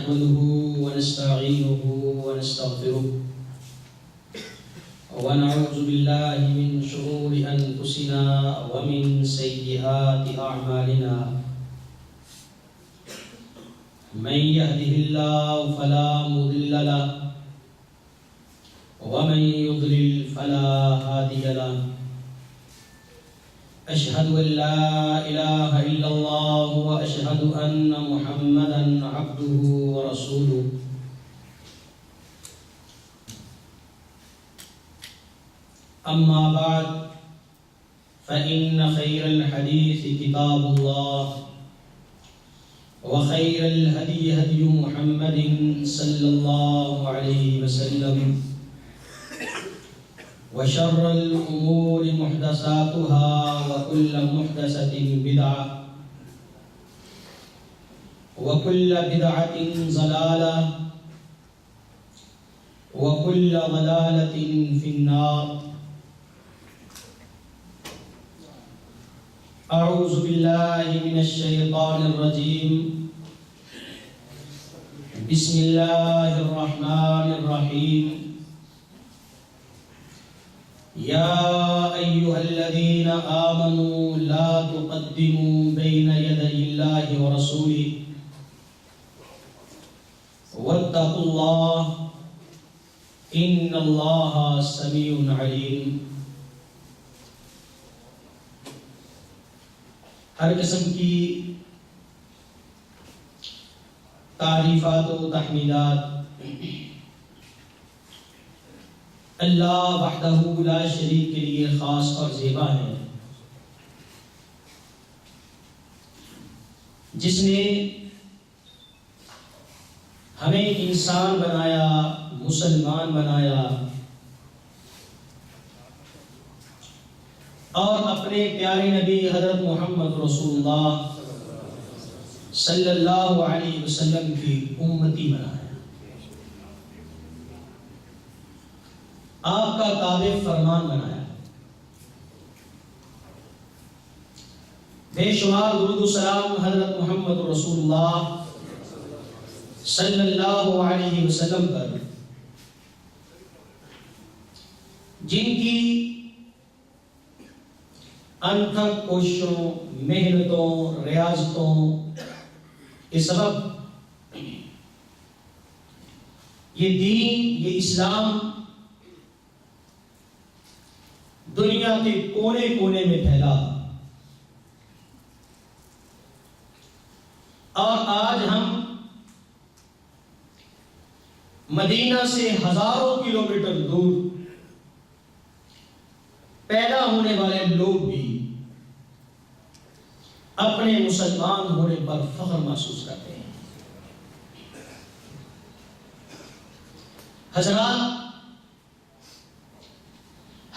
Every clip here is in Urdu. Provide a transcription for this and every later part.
نحمده ونستعينه ونستغفره ونعوذ بالله من شرور أنفسنا ومن سيئات أعمالنا من يهده الله فلا مضل له ومن يضلل فلا هادي له أشهد أن لا إله إلا الله وأشهد أن محمدا عبده ورسوله أما بعد فإن خير الحديث كتاب الله وخير الهدي هدي محمد صلى الله عليه وسلم وشر الأمور محدثاتها وكل محدثة بدعة وكل بدعة ضلالة وكل ضلالة في النار. أعوذ بالله من الشيطان الرجيم. بسم الله الرحمن الرحيم. يا أيها الذين آمنوا لا تقدموا بين يدي الله ورسوله واتقوا الله إن الله سميع عليم. ہر قسم کی تعریفات و تحمیدات اللہ وحدہ لا شریک کے لیے خاص اور زیبا ہے، جس نے ہمیں انسان بنایا، مسلمان بنایا اور اپنے پیارے نبی حضرت محمد رسول اللہ صلی اللہ علیہ وسلم کی امتی بنایا، آپ کا تابع فرمان بنایا، بے شمار درود و سلام حضرت محمد رسول اللہ صلی اللہ علیہ وسلم پر، جن کی انتھک کوششوں، محنتوں، ریاضتوں کے سبب یہ دین، یہ اسلام دنیا کے کونے کونے میں پھیلا، اور آج ہم مدینہ سے ہزاروں کلومیٹر دور پیدا ہونے والے لوگ بھی اپنے مسلمان ہونے پر فخر محسوس کرتے ہیں. حضرات،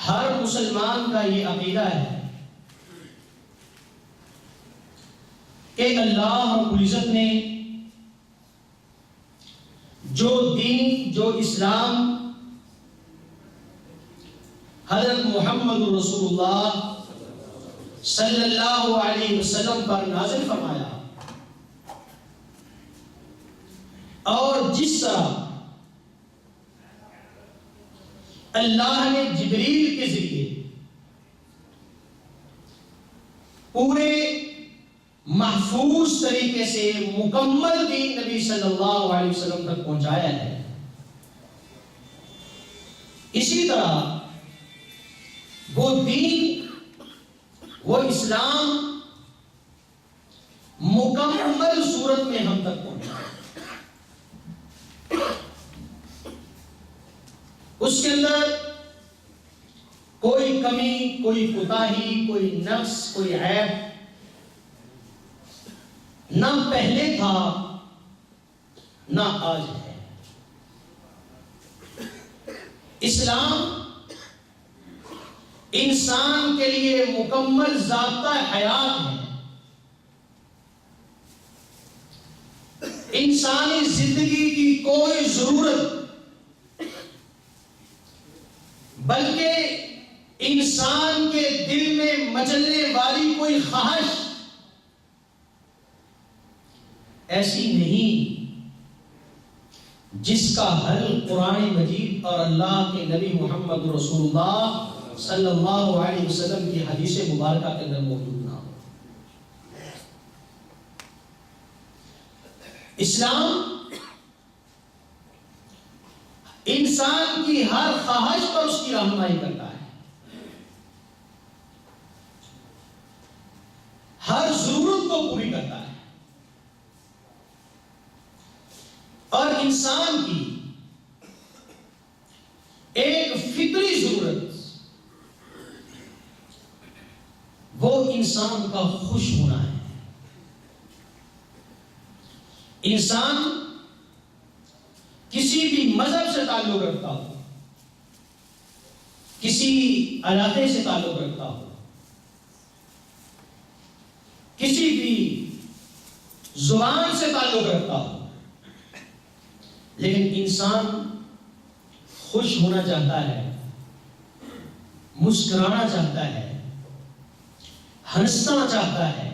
ہر مسلمان کا یہ عقیدہ ہے کہ اللہ رب العزت نے جو دین، جو اسلام حضرت محمد رسول اللہ صلی اللہ علیہ وسلم پر نازل فرمایا، اور جس طرح اللہ نے جبریل کے ذریعے پورے محفوظ طریقے سے مکمل دین نبی صلی اللہ علیہ وسلم تک پہنچایا ہے، اسی طرح وہ دین، وہ اسلام مکمل صورت میں ہم تک پہنچا، اس کے اندر کوئی کمی، کوئی کوتاہی، کوئی نقص، کوئی عیب نہ پہلے تھا نہ آج ہے. اسلام انسان کے لیے مکمل ضابطہ حیات ہے، انسانی زندگی کی کوئی ضرورت بلکہ انسان کے دل میں مچلنے والی کوئی خواہش ایسی نہیں جس کا حل قرآن مجید اور اللہ کے نبی محمد رسول اللہ صلی اللہ علیہ وسلم کی حدیث مبارکہ کے اندر موجود نہ ہو۔ اسلام انسان کی ہر خواہش پر اس کی رہنمائی کرتا ہے، ہر ضرورت کو پوری کرتا ہے، اور انسان کی ایک فطری ضرورت وہ انسان کا خوش ہونا ہے۔ انسان کسی بھی مذہب سے تعلق رکھتا ہو، کسی علاقے سے تعلق رکھتا ہو، کسی بھی زبان سے تعلق رکھتا ہو، لیکن انسان خوش ہونا چاہتا ہے، مسکرانا چاہتا ہے، ہنسنا چاہتا ہے،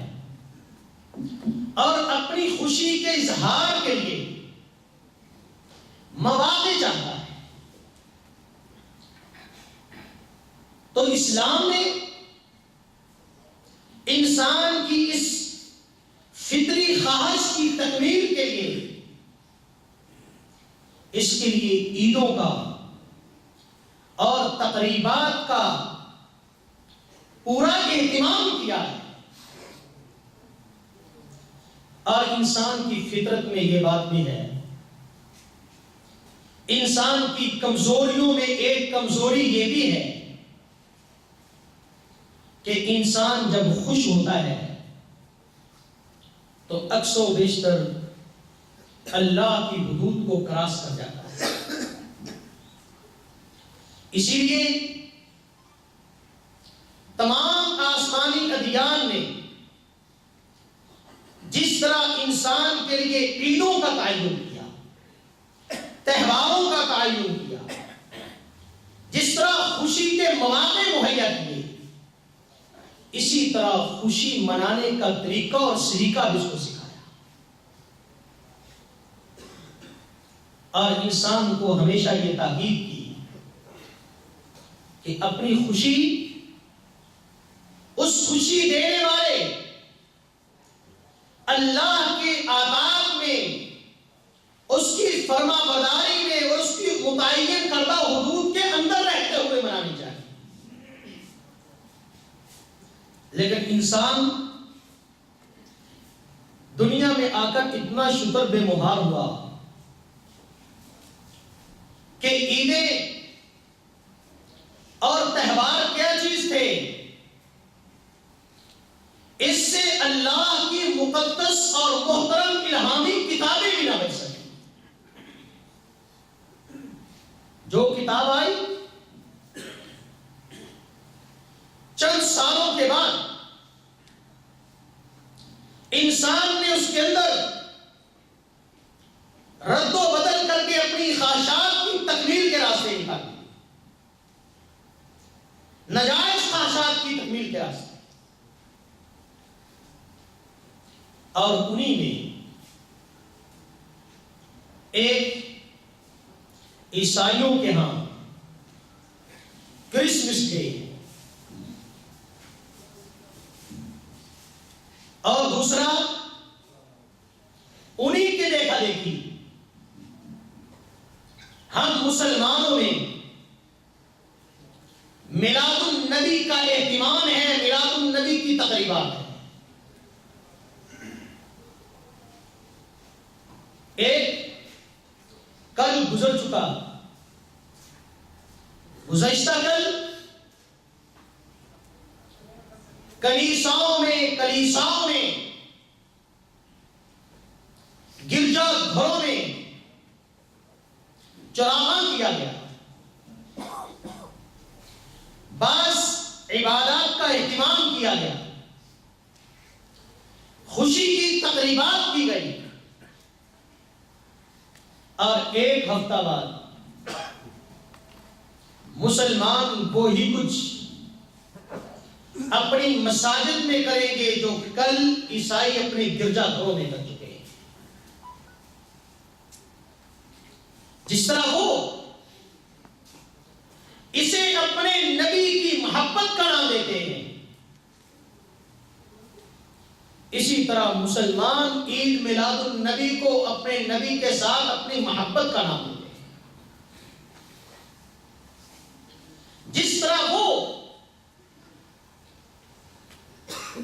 اور اپنی خوشی کے اظہار کے لیے مواقع چاہتا ہے۔ تو اسلام نے انسان کی اس فطری خواہش کی تکمیل کے لیے اس کے لیے عیدوں کا اور تقریبات کا پورا اہتمام کیا ہے، اور انسان کی فطرت میں یہ بات بھی ہے، انسان کی کمزوریوں میں ایک کمزوری یہ بھی ہے کہ انسان جب خوش ہوتا ہے تو اکثر و بیشتر اللہ کی حدود کو کراس کر جاتا ہے۔ اسی لیے تمام آسمانی ادیان نے جس طرح انسان کے لیے عیدوں کا تعین کیا، تہواروں کا تعین کیا، جس طرح خوشی کے مواقع مہیا کیے، اسی طرح خوشی منانے کا طریقہ اور سلیقہ بھی اس کو سکھایا، اور انسان کو ہمیشہ یہ تاکید کی کہ اپنی خوشی اس خوشی دینے والے اللہ کے آداب میں، اس کی فرما برداری میں اور اس کی متعین کردہ حدود کے اندر رہتے ہوئے منانی چاہیے۔ لیکن انسان دنیا میں آ کر اتنا شکر بے مہار ہوا کہ عیدیں اور تہوار کیا چیز تھے، اس سے اللہ کی مقدس اور محترم الہامی کتابیں بھی نہ بچ سکیں۔ جو کتاب آئی چند سالوں کے بعد انسان نے اس کے اندر رد و بدل کر کے اپنی خواہشات کی تکمیل کے راستے نکالے، ناجائز خواہشات کی تکمیل کے راستے، اور انہی میں ایک عیسائیوں کے ہاں کرسمس ڈے اور دوسرا انہی کے دیکھا دیکھی ہم مسلمانوں میں میلاد النبی کا اہتمام ہے، میلاد النبی کی تقریبات ہے۔ ایک کل گزر چکا، گزشتہ کل کلیساؤں میں گرجا گھروں میں چراغاں کیا گیا، بعض عبادات کا اہتمام کیا گیا، خوشی کی تقریبات کی گئی، اور ایک ہفتہ بعد مسلمان وہ ہی کچھ اپنی مساجد میں کریں گے جو کل عیسائی اپنے گرجا گھروں میں کر چکے ہیں۔ جس طرح وہ اسے اپنے نبی کی محبت کا نام دیتے ہیں، اسی طرح مسلمان عید میلاد النبی کو اپنے نبی کے ساتھ اپنی محبت کا نام دیتے ہیں۔ جس طرح وہ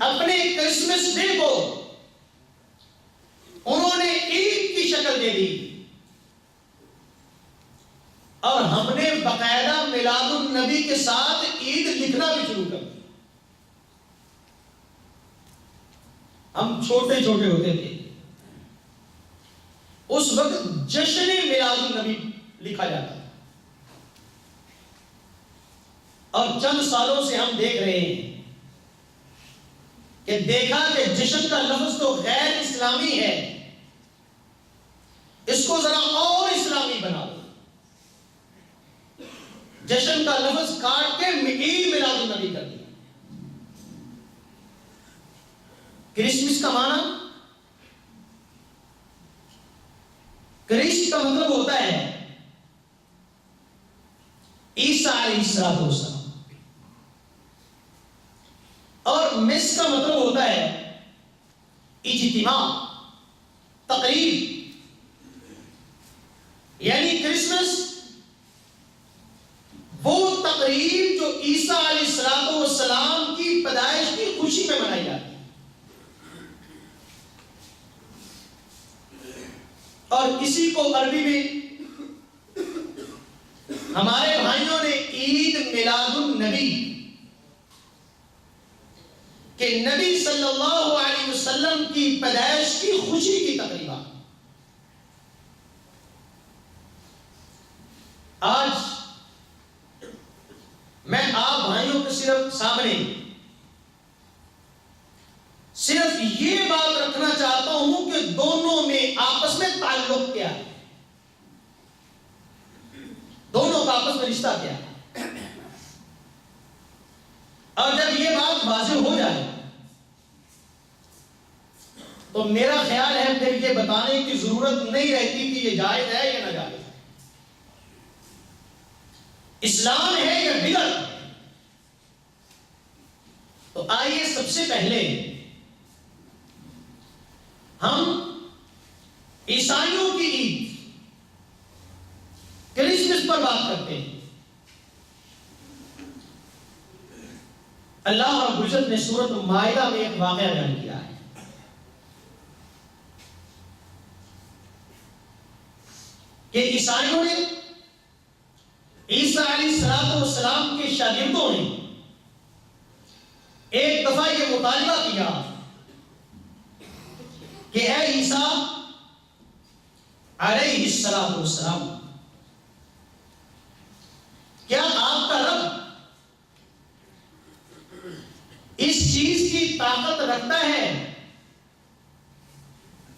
اپنے کرسمس ڈے کو انہوں نے عید کی شکل دے دی، اور ہم نے باقاعدہ میلاد النبی کے ساتھ عید لکھنا بھی شروع کر دیا۔ ہم چھوٹے چھوٹے ہوتے تھے اس وقت جشن میلاد النبی لکھا جاتا تھا، اور چند سالوں سے ہم دیکھ رہے ہیں کہ دیکھا کہ جشن کا لفظ تو غیر اسلامی ہے، اس کو ذرا اور اسلامی بنا دو، جشن کا لفظ کاٹ کے عید میلاد النبی کر دیا۔ کرسمس کا معنی، کرسٹ کا مطلب ہوتا ہے عیسیٰ علیہ السلام، اور مس کا مطلب ہوتا ہے اجتماع، تقریب، یعنی کرسمس وہ تقریب جو عیسیٰ علیہ السلام کی پیدائش کی خوشی میں منائی جاتی ہے، اور اسی کو عربی میں ہمارے بھائیوں نے عید میلاد النبی کہ نبی صلی اللہ علیہ وسلم کی پیدائش کی خوشی کی تقریبات۔ آج میں آپ بھائیوں کے صرف سامنے صرف یہ بات رکھنا چاہتا ہوں کہ دونوں میں آپس میں تعلق کیا ہے، دونوں کا آپس میں رشتہ کیا ہے، اور جب یہ بات واضح ہو جائے تو میرا خیال ہے پھر یہ بتانے کی ضرورت نہیں رہتی کہ یہ جائز ہے یا ناجائز ہے، اسلام ہے یا بدعت ہے۔ تو آئیے سب سے پہلے ہم عیسائیوں کی عید کرسمس پر بات کرتے ہیں۔ اللہ رب العزت نے سورۃ مائدہ میں ایک واقعہ بیان کیا ہے کہ عیسائیوں نے، عیسیٰ علیہ السلام کے شاگردوں نے ایک دفعہ یہ مطالبہ کیا کہ اے عیسیٰ علیہ السلام، کیا آپ کا رب اس چیز کی طاقت رکھتا ہے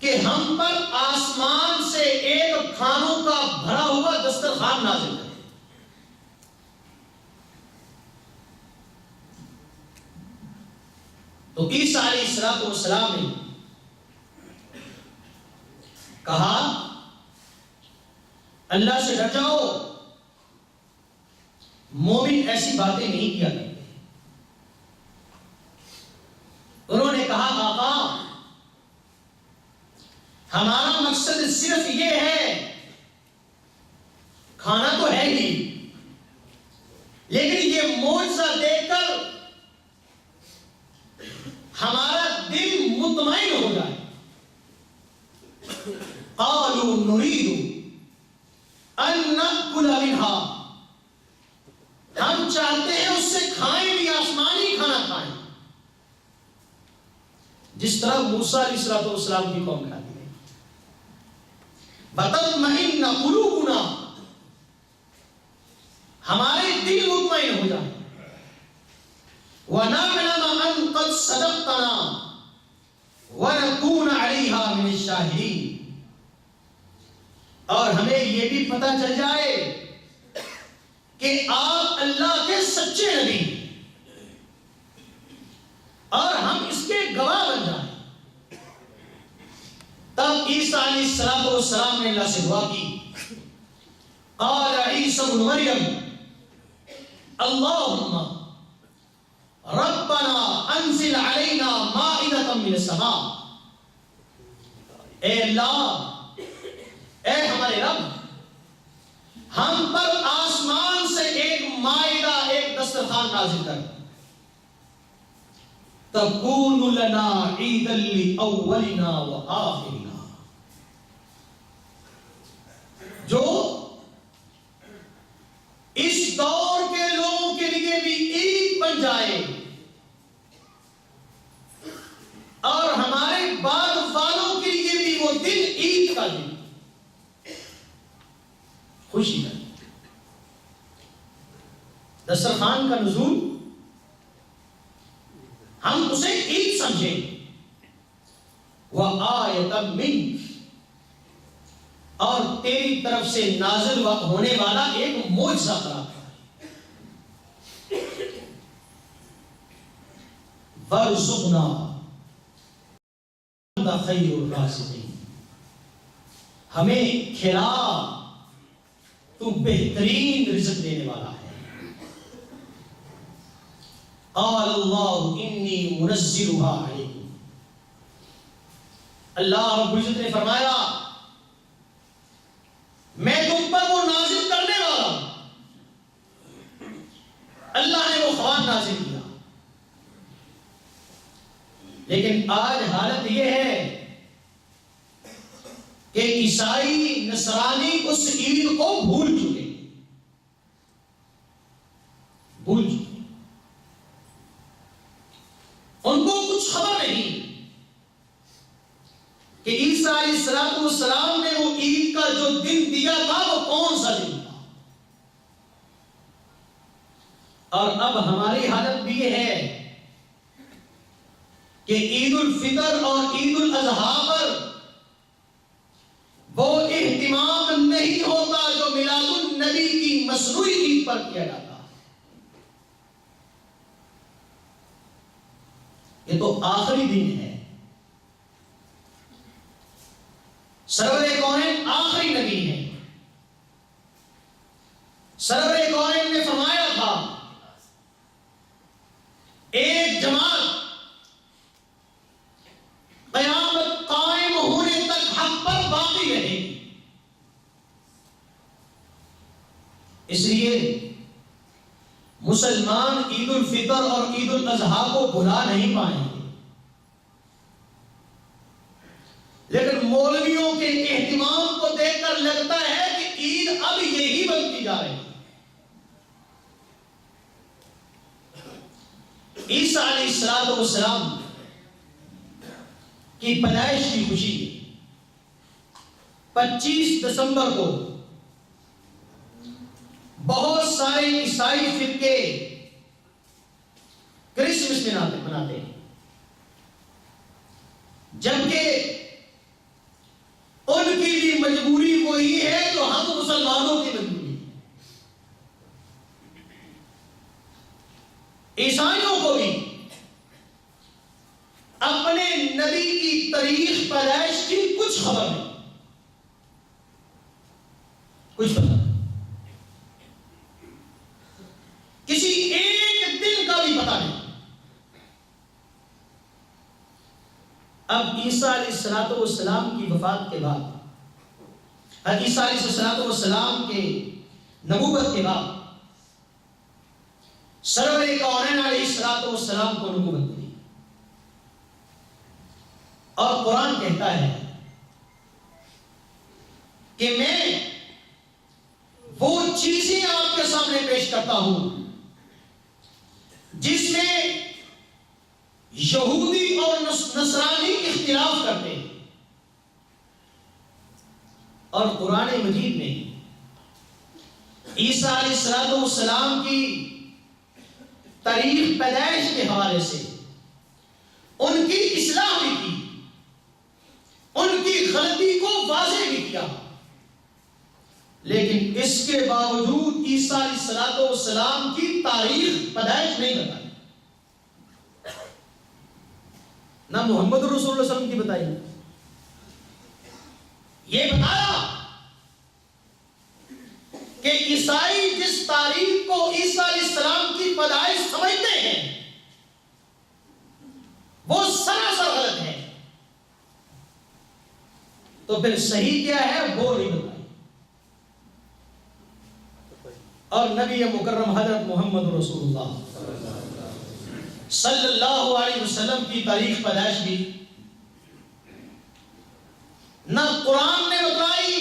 کہ ہم پر آسمان سے ایک کھانوں کا بھرا ہوا دسترخوان نازل کرے؟ تو عیسیٰ علیہ السلام نے کہا اللہ سے ڈر جاؤ، مومن ایسی باتیں نہیں کیا کرتے۔ انہوں نے کہا آقا، ہمارا مقصد صرف یہ ہے، کھانا تو ہے ہی، لیکن یہ معجزہ دیکھ کر ہمارا دل مطمئن ہو جائے۔ قالوا نريد ان ناكل منها، ہم چاہتے ہیں اس سے کھائیں بھی، آسمانی کھانا کھائیں، جس طرح موسیٰ علیہ السلام کی قوم کھاتی ہے۔ بتطمئن قلوبنا، ہمارے دل مطمئن ہو جائیں۔ وَنَعْلَمَ أَن قَدْ صَدَقْتَنَا وَنَكُونَ عَلَيْهَا مِنَ الشَّاهِدِينَ، اور ہمیں یہ بھی پتہ چل جائے کہ آپ اللہ کے سچے نبی اور ہم اس کے گواہ بن جائیں۔ تب عیسیٰ علیہ السلام نے اللہ سے دعا کی قال عیسی ابن مریم اللہم ربنا انزل علینا مائدۃ من السماء، اے اللہ، اے ہمارے رب، ہم پر آسمان سے ایک مائدہ، ایک دسترخوان نازل کر، تکون لنا عیدا لاولنا وآخرنا، جو اس دور کے لوگوں کے لیے بھی عید بن جائے اور ہمارے بعد والوں کے لیے بھی وہ دن عید کا دن، خوشی کا دسترخوان کا نزول، ہم اسے عید سمجھیں، وآیۃ منک، اور تیری طرف سے نازل ہونے والا ایک معجزہ قرار ہے، وارزقنا انت خیر الرازقین، ہمیں کھلا، تو بہترین رزق دینے والا ہے۔ قال اللہ انی منزلها علیکم، اللہ رب العزت نے فرمایا میں تم پر وہ نازل کرنے والا ہوں۔ اللہ نے وہ خوان نازل کیا، لیکن آج حالت یہ ہے کہ عیسائی نصرانی اس عید کو بھول چکے، ان کو کچھ خبر نہیں کہ عیسیٰ علیہ السلام نے وہ عید کا جو دن دیا تھا وہ کون سا دن تھا۔ اور اب ہماری حالت بھی یہ ہے کہ عید الفطر اور عید الاضحیٰ پر وہ اہتمام نہیں ہوتا جو میلاد النبی کی مصنوعی عید پر کیا جاتا۔ یہ تو آخری دن ہے، سرور کونین آخری نبی ہے، سرور کونین نے فرمایا تھا ایک جماعت قیامت قائم ہونے تک حق پر باقی رہے گی، اس لیے مسلمان عید الفطر اور عید الاضحیٰ کو بھلا نہیں پائیں گے، لیکن مولویوں کے اہتمام کو دیکھ کر لگتا ہے کہ عید اب یہی بنتی جا رہی ہے۔ عیسیٰ علیہ السلام کی پیدائش کی خوشی 25 دسمبر کو بہت سارے عیسائی فرقے کرسمس مناتے ہیں، جبکہ ان کی بھی مجبوری وہی ہے جو ہم مسلمانوں کی مجبوری ہے۔ عیسائیوں کو بھی اپنے نبی کی تاریخ پیدائش کی کچھ خبر نہیں، کچھ پتہ نہیں، کسی ایک دن کا بھی پتہ نہیں۔ اب عیسیٰ علیہ السلام کی وفات کے بعد، عیسیٰ علیہ السلام کے نبوت کے بعد سرور کونین علیہ السلام کو نبوت ملی، اور قرآن کہتا ہے کہ میں وہ چیزیں آپ کے سامنے پیش کرتا ہوں جس میں یہودی اور نصرانی اختلاف کرتے ہیں، اور قرآن مجید میں عیسیٰ علیہ السلام کی تاریخ پیدائش کے حوالے سے ان کی اصلاح بھی کی، ان کی غلطی کو واضح بھی کیا، لیکن اس کے باوجود عیسیٰ علیہ السلام کی تاریخ پیدائش نہیں بتائی، نہ محمد رسول اللہ صلی اللہ علیہ وسلم کی بتائی، یہ بتایا کہ عیسائی جس تاریخ کو عیسیٰ علیہ السلام کی پیدائش سمجھتے ہیں وہ سراسر غلط ہے، تو پھر صحیح کیا ہے وہ نہیں بتائی۔ اور نبی مکرم حضرت محمد رسول اللہ صلی اللہ علیہ وسلم کی تاریخ پیدائش بھی نہ قرآن نے بتائی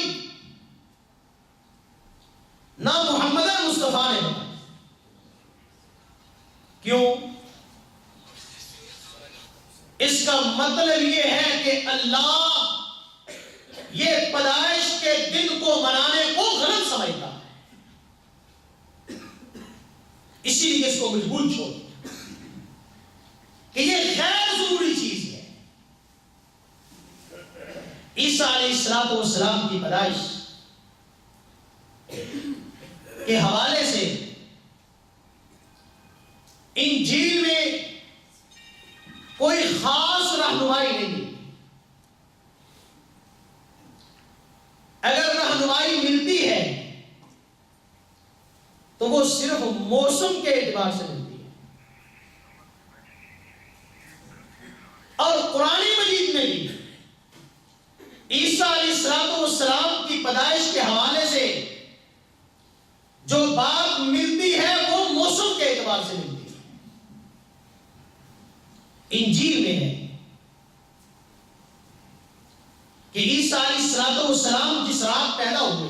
نہ محمد مصطفیٰ نے بتائی۔ کیوں؟ اس کا مطلب یہ ہے کہ اللہ یہ پیدائش کے دن کو منانے کو غلط سمجھتا ہے، اسی لیے اس کو مجبور چھوڑ کہ یہ غیر ضروری چیز ہے۔ عیسیٰ علیہ السلام کی پیدائش کے حوالے سے انجیل میں کوئی خاص رہنمائی نہیں ہے۔ اگر رہنمائی ملتی ہے تو وہ صرف موسم کے اعتبار سے ملتی ہے، اور قرآن مجید میں بھی عیسیٰ علیہ السلام کی پیدائش کے حوالے سے جو بات ملتی ہے وہ موسم کے اعتبار سے ملتی ہے۔ انجیل میں ہے کہ عیسیٰ علیہ السلام جس رات پیدا ہوئے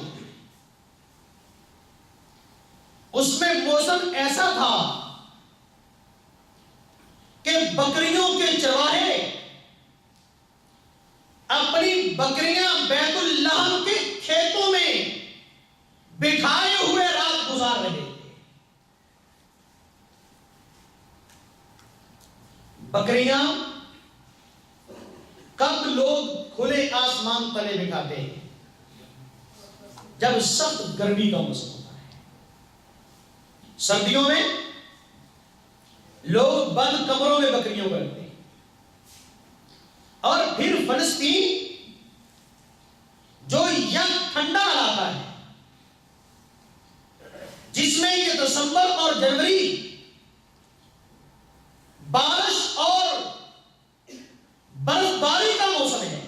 اس میں موسم ایسا تھا کہ بکریوں کے چرواہے اپنی بکریاں بیت اللہ کے کھیتوں میں بٹھائے ہوئے رات گزار رہے تھے۔ بکریاں کب لوگ کھلے آسمان تلے بٹھاتے ہیں؟ جب سخت گرمی کا موسم ہوتا ہے۔ سردیوں میں لوگ بند کمروں میں بکریوں کو رکھتے ہیں، اور پھر فلسطین جو یک ٹھنڈا علاقہ ہے جس میں یہ دسمبر اور جنوری بارش اور برف باری کا موسم ہے،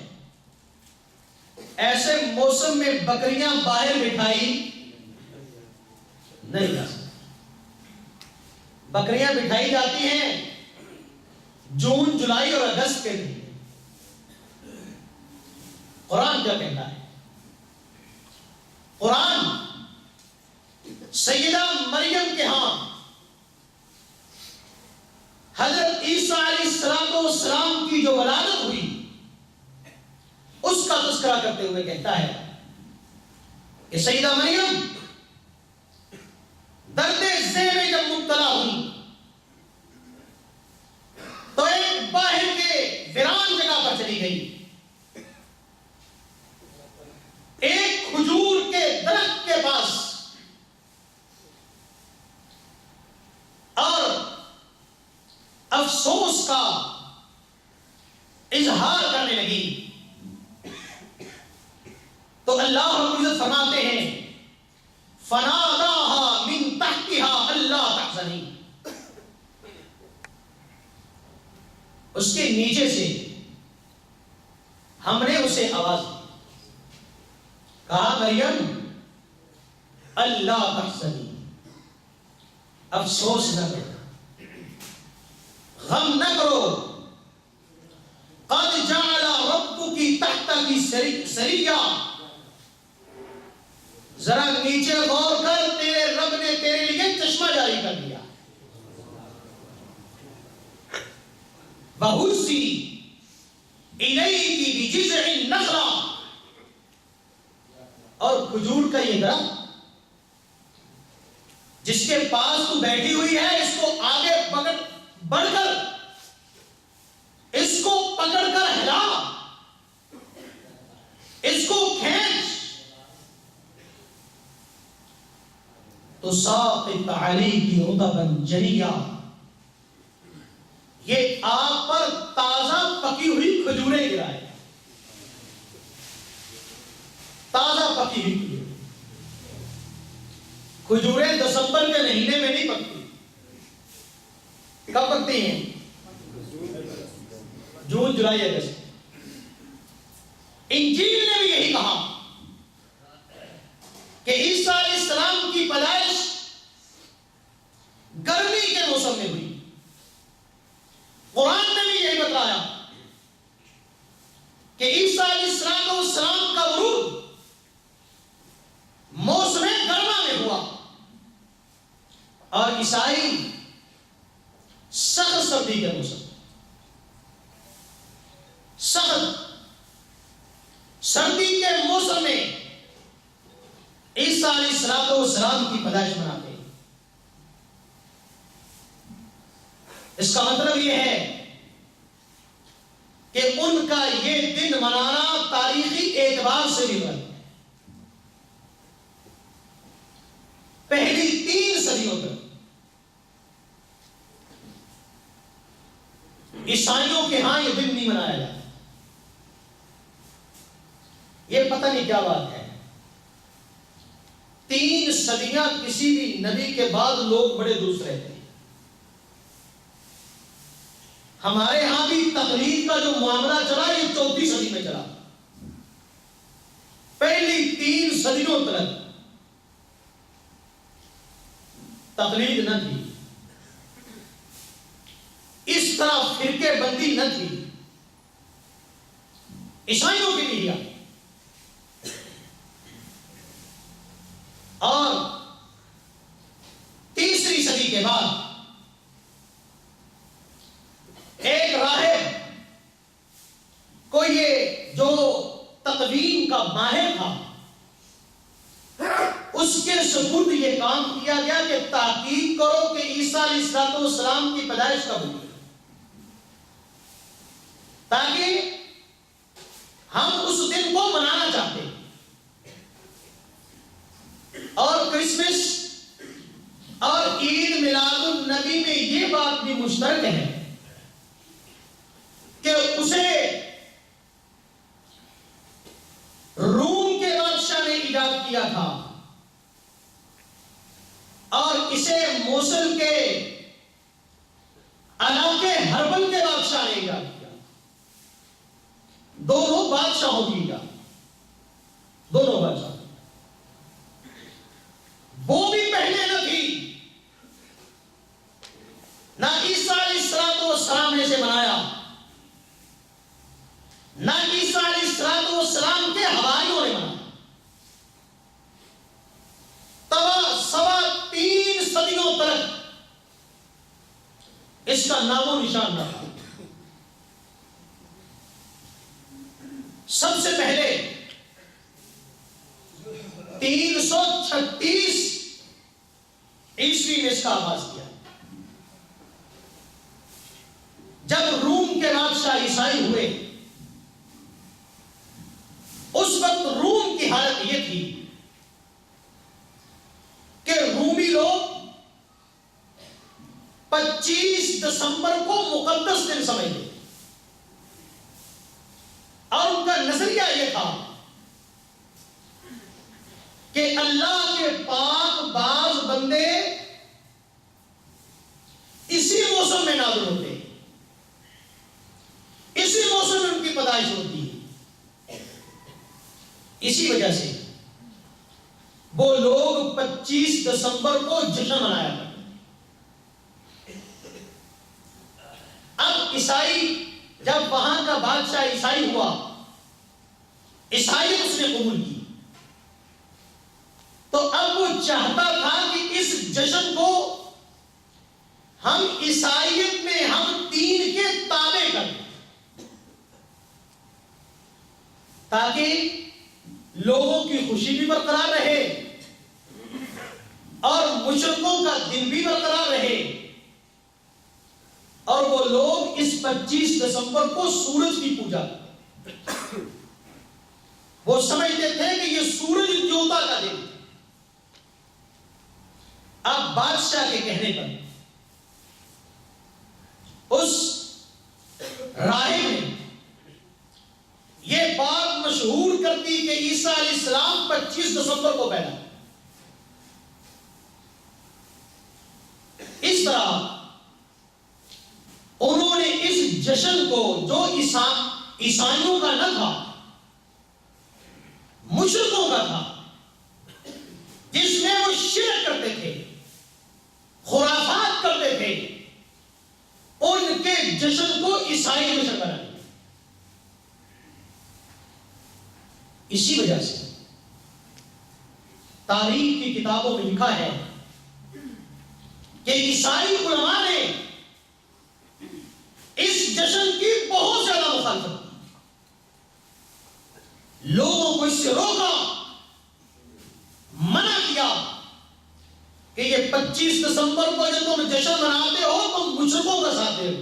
ایسے موسم میں بکریاں باہر بٹھائی نہیں جا سکتی۔ بکریاں بٹھائی جاتی ہیں جون، جولائی اور اگست کے دن۔ قرآن کیا کہتا ہے؟ قرآن سیدہ مریم کے ہاں حضرت عیسیٰ علیہ السلام کی جو ولادت ہوئی اس کا تذکرہ کرتے ہوئے کہتا ہے کہ سیدہ مریم درد ذیل میں جب مبتلا ہوئی تو ایک باہر کے ویران جگہ پر چلی گئی، ایک کھجور کے درخت کے پاس، اور افسوس کا اظہار کرنے لگی۔ تو اللہ رب العزت فرماتے ہیں فناداها من تحتها الا تحزنی، اس کے نیچے سے ہم نے اسے آواز دی، کہا مریم اللہ تحزنی، افسوس نہ کرو، غم نہ کرو، قد جعل ربک تحتک سریا، ذرا نیچے غور کر، تیرے رب نے تیرے لیے چشمہ جاری کر دیا۔ بہوسی الیک بجذع النخلہ، اور کھجور کا یہ درخت جس کے پاس تو بیٹھی ہوئی ہے، اس کو آگے بڑھ کر اس کو پکڑ کر ہلا، اس کو کھینچ، تو ساقط علیک رطبا جنیا، یہ آپ پر تازہ پکی ہوئی کھجوریں گرائے، تازہ پکی ہوئی کھجوریں۔ کھجوریں دسمبر کے مہینے میں نہیں پکتی، کب پکتی ہیں؟ جون جولائی اگست۔ انجیل نے بھی یہی کہا کہ عیسیٰ علیہ السلام کی پیدائش گرمی کے موسم میں ہوئی۔ قرآن نے بھی یہی بتایا کہ عیسیٰ علیہ السلام کا ورود موسم گرما میں ہوا، اور عیسائی سخت سردی کے موسم، سخت سردی کے موسم میں عیسیٰ علیہ السلام کی پیدائش مناتے ہیں۔ اس کا مطلب یہ ہے کہ ان کا یہ دن منانا تاریخی اعتبار سے بھی غلط ہے۔ پہلی 3 صدیوں تک عیسائیوں کے ہاں یہ دن نہیں منایا جاتا۔ یہ پتہ نہیں کیا بات ہے، 3 صدیاں کسی بھی نبی کے بعد لوگ بڑے درست رہتے ہیں۔ ہمارے ہاں بھی تقلید کا جو معاملہ چلا یہ 34 صدی میں چلا۔ پہلی 3 صدیوں تک تقلید نہ تھی، اس طرح فرقے بندی نہ تھی عیسائیوں کے لیے۔ اور 3ری صدی کے بعد ایک راہب کو یہ جو تقویم کا ماہر تھا، اس کے سپرد یہ کام کیا گیا کہ تحقیق کرو کہ عیسیٰ علیہ السلام کی پیدائش کب ہوئی، تاکہ ہم اس دن کو منانا چاہتے ہیں۔ اور کرسمس اور عید میلاد النبی میں یہ بات بھی مشترک ہے کہ اسے روم کے بادشاہ نے ایجاد کیا تھا، اور اسے موصل کے علاقے ہربل کے بادشاہ نے ایجاد کیا۔ دونوں بادشاہوں کی ایجاد، دونوں بادشاہ، وہ بھی پہلے نہ تھی، نہ عیسیٰ علیہ السلام نے اسے منایا، نہ عیسیٰ علیہ السلام کے حواریوں نے منایا۔ سوا 3 صدیوں تک اس کا نام و نشان نہ تھا۔ سب سے پہلے 336 عیسوی میں اس کا آغاز کیا، جب روم کے بادشاہ عیسائی ہوئے۔ اس وقت روم کی حالت یہ تھی کہ رومی لوگ 25 دسمبر کو مقدس دن سمجھتے، اور ان کا نظریہ یہ تھا کہ اللہ کے پاک باز بندے اسی موسم میں نازل ہوتے ہیں، اسی موسم میں ان کی پیدائش ہوتی ہے۔ اسی وجہ سے وہ لوگ 25 دسمبر کو جشن منایا کرتے۔ اب عیسائی جب وہاں کا بادشاہ عیسائی ہوا، عیسائیت اس نے قبول کی، تو اب وہ چاہتا تھا کہ اس جشن کو ہم عیسائیت میں ہم دین کے تابع کریں، تاکہ لوگوں کی خوشی بھی برقرار رہے اور مشرکوں کا دن بھی برقرار رہے۔ اور وہ لوگ اس 25 دسمبر کو سورج کی پوجا کرتے، وہ سمجھتے تھے کہ یہ سورج دیوتا کا دن۔ اب بادشاہ کے کہنے پر اس راہب نے یہ بات مشہور کر دی کہ عیسیٰ علیہ السلام 25 دسمبر کو پیدا، اس طرح انہوں نے اس جشن کو جو عیسائیوں کا نہ تھا، مشرکوں کا تھا، جس میں وہ شرک کرتے تھے، خرافات کرتے تھے، ان کے جشن کو عیسائی جشن بنا دیا۔ اسی وجہ سے تاریخ کی کتابوں میں لکھا ہے کہ عیسائی علماء نے اس جشن کی بہت زیادہ مخالفت کی، لوگوں کو اس سے روکا، منع کیا کہ یہ 25 دسمبر کو جب تم جشن مناتے ہو تم مشرکوں کا ساتھ دے ہو،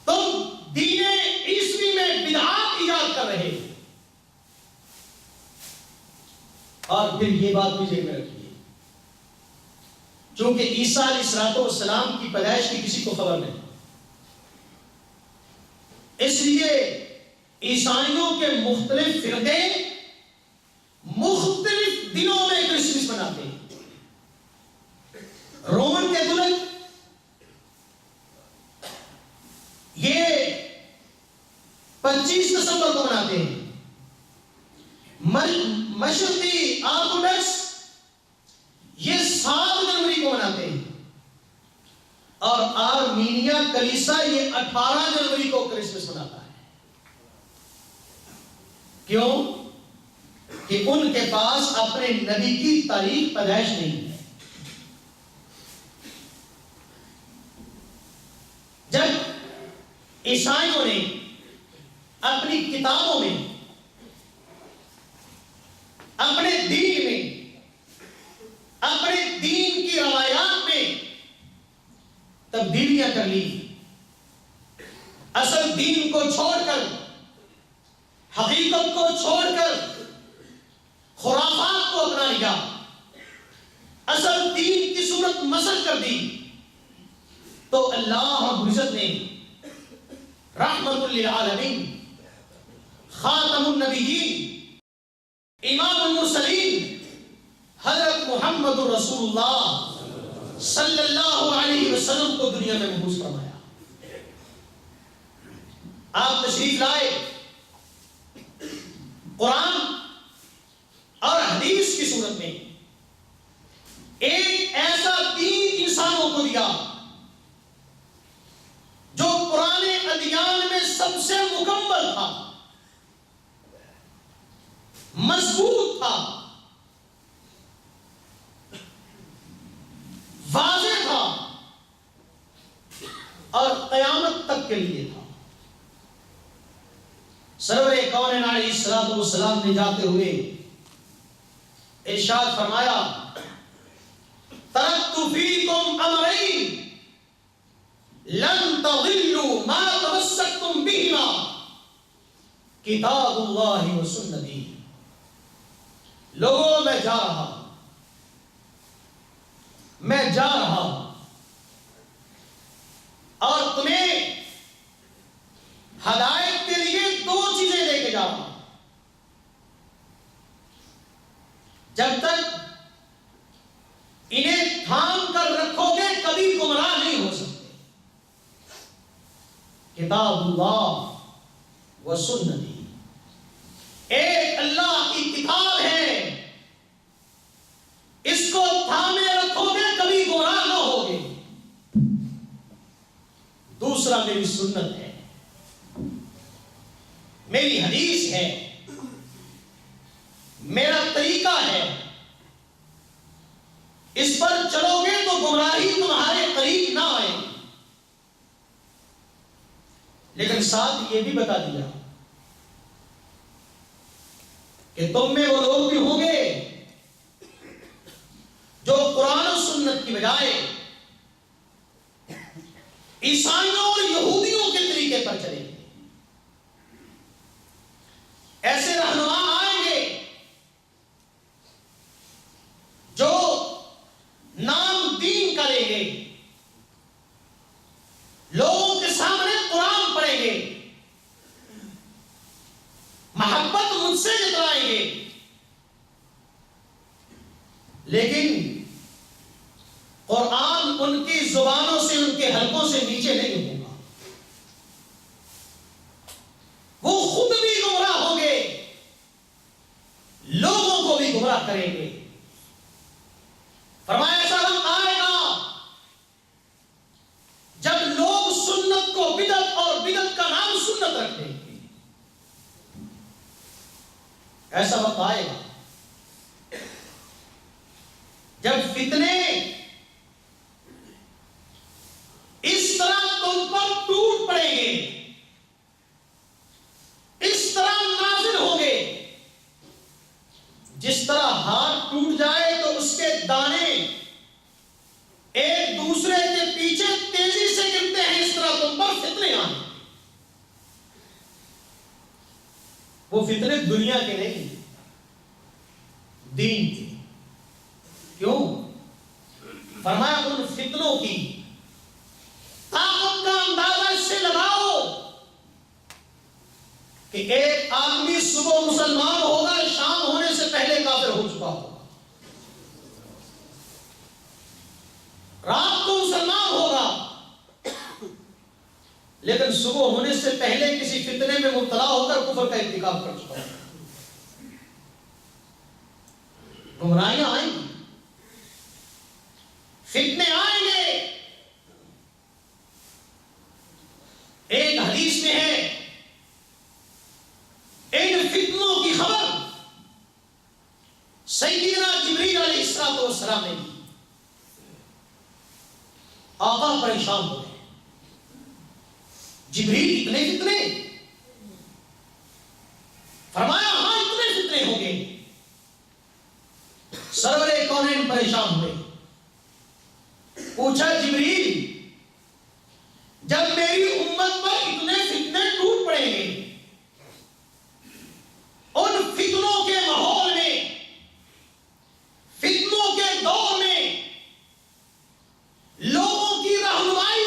تم دین عیسوی میں بدعات ایجاد کر رہے ہو۔ اور پھر یہ بات بھی ذہن میں رکھیے، چونکہ عیسیٰ علیہ السلام کی پیدائش کی کسی کو خبر نہیں، اس لیے عیسائیوں کے مختلف فرقے مختلف دنوں میں کرسمس مناتے ہیں۔ رومن کیتھولک یہ 25 دسمبر کو مناتے ہیں، مشرقی آرتھوڈکس یہ 7 جنوری کو مناتے ہیں، اور آرمینیا کلیسا یہ 18 جنوری کو کرسمس مناتا ہے۔ کیوں؟ کہ ان کے پاس اپنے نبی کی تاریخ پیدائش نہیں ہے۔ جب عیسائیوں نے اپنی کتابوں میں، اپنے دین میں، اپنے دین کی روایات میں تبدیلیاں کر لی، اصل دین کو چھوڑ کر، حقیقت کو چھوڑ کر خرافات کو اپنا لیا، اصل دین کی صورت مسخ کر دی، تو اللہ رب العزت نے رحمت للعالمین، خاتم النبیین، امام المرسلین حضرت محمد رسول اللہ صلی اللہ علیہ وسلم کو دنیا میں مبعوث فرمایا۔ آپ تشریف لائے، قرآن اور حدیث کی صورت میں ایک ایسا دین انسانوں کو دیا جو پرانے ادیان میں سب سے مکمل تھا، مضبوط تھا، واضح تھا، اور قیامت تک کے لیے تھا۔ سرور کونین علیہ السلام نے جاتے ہوئے ارشاد فرمایا، ترکت فیکم امرین لن تضلوا ما تمسکتم بہما کتاب اللہ و سنتی۔ لوگوں میں جا رہا ہوں اور تمہیں ہدایت کے لیے 2 چیزیں لے کے جا رہا ہوں، جب تک انہیں تھام کر رکھو گے کبھی گمراہ نہیں ہو سکتے۔ کتاب اللہ و سنتی، ایک اللہ کی کتاب ہے، اس کو تھامے رکھو گے کبھی گمراہ نہ ہوگے۔ دوسرا میری سنت ہے، میری حدیث ہے، میرا طریقہ ہے، اس پر چلو گے تو گمراہی تمہارے قریب نہ آئے۔ لیکن ساتھ یہ بھی بتا دیا کہ تم میں وہ لوگ بھی ہوں گے جو قرآن و سنت کی بجائے عیسائیوں اور یہودیوں کے طریقے پر چلیں گے۔ ایسے رہنما آئیں گے جو نام دین کا لیں گے، لوگوں کے سامنے قرآن پڑھیں گے، محبت مجھ سے جتلائیں گے، لیکن قرآن ان کی زبانوں سے، ان کے حلقوں سے نیچے نہیں ہوگا. وہ خود بھی گمراہ ہوں گے، لوگوں کو بھی گمراہ کریں گے. فرمایا ایسا وقت آئے گا جب لوگ سنت کو بدعت اور بدعت کا نام سنت رکھ دیں گے. ایسا وقت آئے گا جب فتنے اس طرح تم پر ٹوٹ پڑیں گے، اس طرح نازل ہوں گے، جس طرح ہاتھ ٹوٹ جائے تو اس کے دانے ایک دوسرے کے پیچھے تیزی سے گرتے ہیں، اس طرح تم پر فتنے آئیں. وہ فتنے دنیا کے نہیں، دین کے. کیوں؟ فرمایا ان فتنوں کی طاقت کا اندازہ اس سے لگاؤ کہ ایک آدمی صبح مسلمان ہوگا، شام ہونے سے پہلے کافر ہو چکا ہوگا. رات کو مسلمان ہوگا لیکن صبح ہونے سے پہلے کسی فتنے میں مبتلا ہو کر کفر کا ارتکاب کر چکا ہوگا. گمراہیاں آئیں گی، فتنے آئیں گے. ایک حدیث میں ہے ان فتنوں کی خبر سیدنا جبریل علیہ السلام نے دی. آقا پریشان ہو گئے، جبریل اتنے فتنے؟ فرمایا ہاں اتنے فتنے ہوں گے. سرور کونین پریشان ہوئے، پوچھا جبریل جب میری امت پر اتنے فتنے ٹوٹ پڑیں گے، ان فتنوں کے ماحول میں، فتنوں کے دور میں لوگوں کی رہنمائی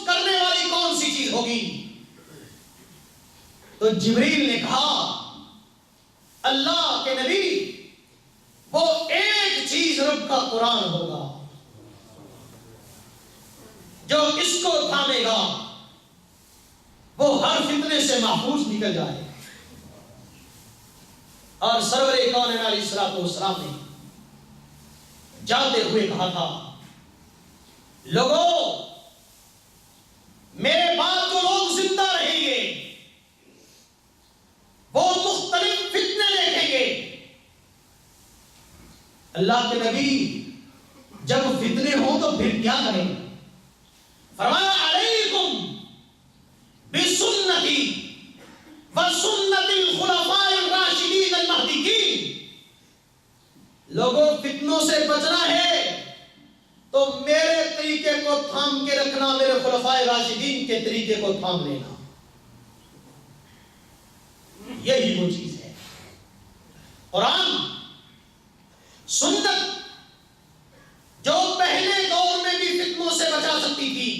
کرنے والی کون سی چیز ہوگی؟ تو جبریل نے کہا اللہ کے نبی وہ ایک چیز رب کا قرآن ہوگا، جو اس کو تھامے گا وہ ہر فتنے سے محفوظ نکل جائے. اور سرور کونین علیہ السلام نے جاتے ہوئے کہا تھا لوگوں میرے بعد جو لوگ زندہ رہیں گے وہ مختلف فتنے دیکھیں گے. اللہ کے نبی جب فتنے ہوں تو پھر کیا کریں؟ فرمایا علیکم بسنتی وسنت الخلفاء الراشدین المہدیین. لوگوں فتنوں سے بچنا ہے تو میرے طریقے کو تھام کے رکھنا، میرے خلفاء راشدین کے طریقے کو تھام لینا. یہی وہ چیز ہے. قرآن سنت جو پہلے دور میں بھی فتنوں سے بچا سکتی تھی،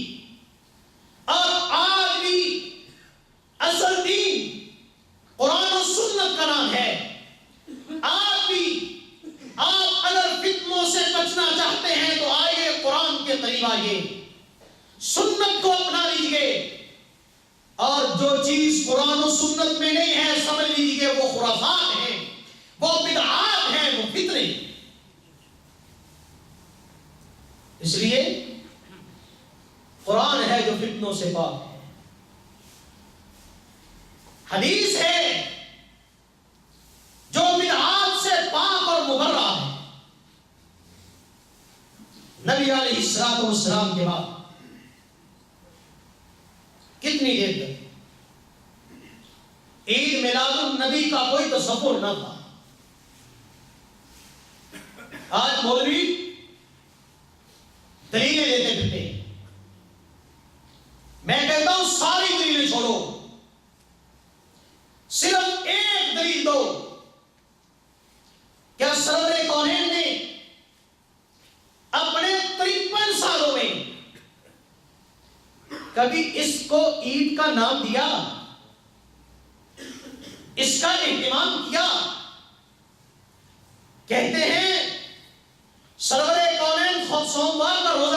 اور آج بھی اصل دین قرآن و سنت کا نام ہے. آج بھی آپ اگر فتنوں سے بچنا چاہتے ہیں تو آئیے قرآن کے قریب آئیے، سنت کو اپنا لیجیے، اور جو چیز قرآن و سنت میں نہیں ہے سمجھ لیجیے وہ خرافات ہیں، وہ بدعات ہیں، وہ فتنے. اس لیے قرآن ہے جو فتنوں سے پاک ہے. حدیث ہے جو بدعات سے پاک اور مبرہ ہے. نبی علیہ السلام کے بعد کتنی دیر تک عید میلاد النبی کا کوئی تصور نہ تھا. آج مولوی دلیلیں دیتے پھرتے ہیں. میں کہتا ہوں ساری دلیلیں چھوڑو، صرف ایک دلیل دو. کیا سرور کونین نے اپنے 53 سالوں میں کبھی اس کو عید کا نام دیا، اس کا اہتمام کیا؟ کہتے ہیں سرور کونین خود سوموار کا روزہ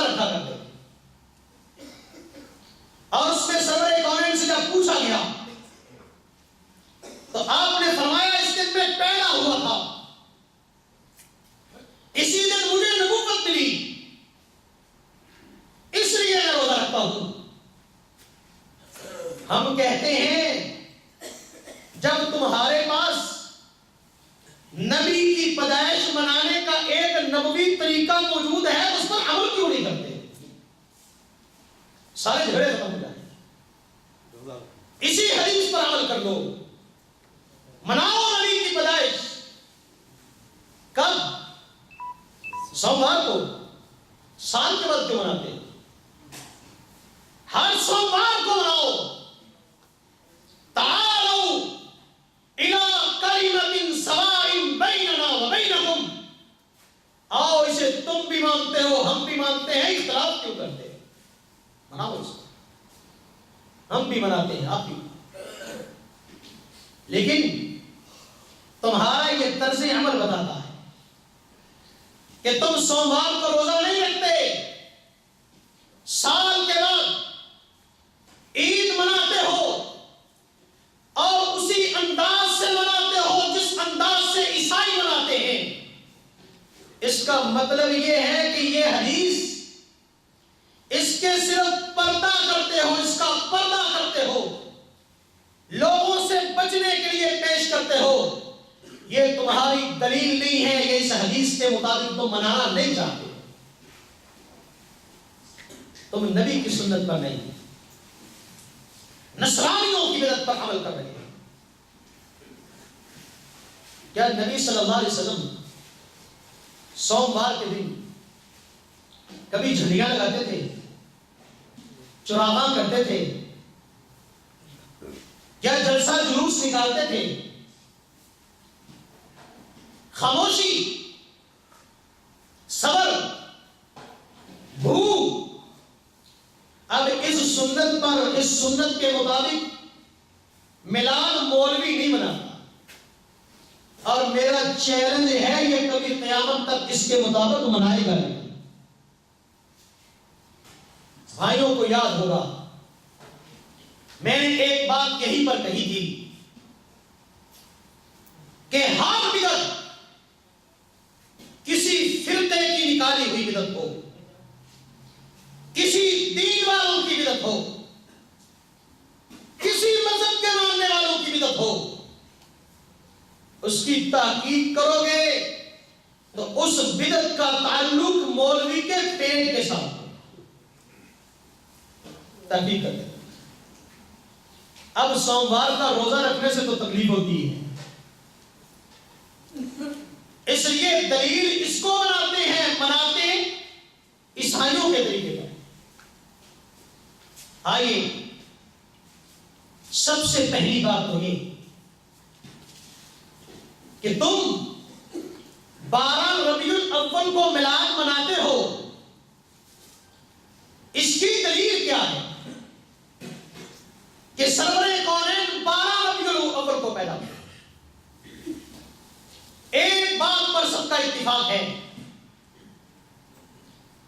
کی پیدائش منانے کا ایک نبوی طریقہ موجود ہے، اس پر عمل کیوں نہیں کرتے؟ سارے جھگڑے ختم ہو جائیں، اسی حدیث پر عمل کر لو۔ مناؤ نبی کی پیدائش کب؟ سوموار کو۔ سال کے بعد کیوں مناتے؟ ہر سوموار کو مناؤ۔ تعالوا الى کلمۃ سواء بیننا وبینکم، آؤ اسے تم بھی مانتے ہو ہم بھی مانتے ہیں، اختلاف کیوں کرتے ہیں؟ مناؤ اس کو، ہم بھی مناتے ہیں آپ بھی۔ لیکن تمہارا یہ طرز عمل بتاتا ہے کہ تم سوموار کو روزہ نہیں رکھتے، سال کے بعد عید مناتے ہو اور اسی انداز سے مناتے ہو جس انداز سے عیسائی مناتے ہیں۔ اس کا مطلب یہ ہے کہ یہ حدیث اس کے صرف پردہ کرتے ہو، اس کا پردہ کرتے ہو، لوگوں سے بچنے کے لیے پیش کرتے ہو۔ یہ تمہاری دلیل نہیں ہے، یہ اس حدیث کے مطابق تم منانا نہیں چاہتے، تم نبی کی سنت پر نہیں، نصرانیوں کی بدعت پر عمل کر رہے ہیں۔ کیا نبی صلی اللہ علیہ وسلم سوموار کے دن کبھی جھنڈیاں لگاتے تھے، چراغاں کرتے تھے، کیا جلسہ جلوس نکالتے تھے؟ خاموشی، صبر، بھوک۔ اب اس سنت پر، اس سنت کے مطابق میلاد مولوی نہیں مناتا، اور میرا چیلنج ہے یہ کبھی قیامت تک اس کے مطابق منائے گا نہیں۔ بھائیوں کو یاد ہوگا میں نے ایک بات یہیں پر کہی تھی کہ ہر بدعت کسی فرقے کی نکالی ہوئی بدعت ہو، کسی دین والوں کی بدعت ہو، کسی مذہب کے ماننے والوں کی بدعت ہو، اس کی تحقیق کرو گے تو اس بدعت کا تعلق مولوی کے پیٹ کے ساتھ ہے۔ تحقیق کرتے ہیں۔ اب سوموار کا روزہ رکھنے سے تو تکلیف ہوتی ہے، اس لیے دلیل اس کو مناتے عیسائیوں کے طریقے پر۔ آئیے سب سے پہلی بات تو یہ کہ تم 12 ربیع الاول کو میلاد مناتے ہو، اس کی دلیل کیا ہے کہ سرور کونین 12 ربیع الاول کو پیدا ہوا؟ ایک بات پر سب کا اتفاق ہے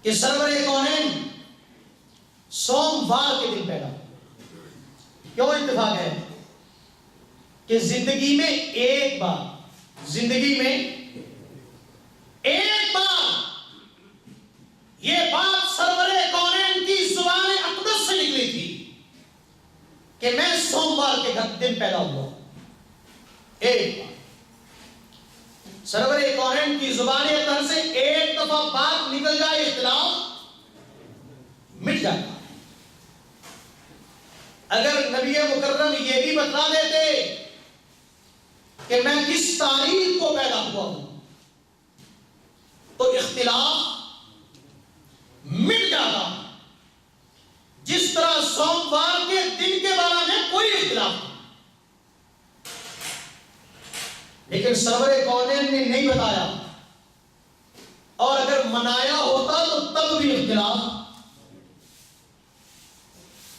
کہ سرور کونین سوموار کے دن پیدا ہوا۔ کیوں اتفاق ہے؟ کہ زندگی میں ایک بار، زندگی میں ایک بار یہ بات سرور کونین کی زبان اقدس سے نکلی تھی کہ میں سوموار کے دن پیدا ہوا۔ ایک بار سرور کونین کی زبان اقدس سے ایک دفعہ بات نکل جائے، اختلاف مٹ جاتا۔ اگر نبی مکرم یہ بھی بتلا دیتے کہ میں کس تاریخ کو پیدا ہوا ہوں تو اختلاف مٹ جاتا۔ جس طرح سوموار کے دن کے بارے میں کوئی اختلاف نہیں، لیکن سرور کونین نے نہیں بتایا، اور اگر منایا ہوتا تو تب بھی اختلاف۔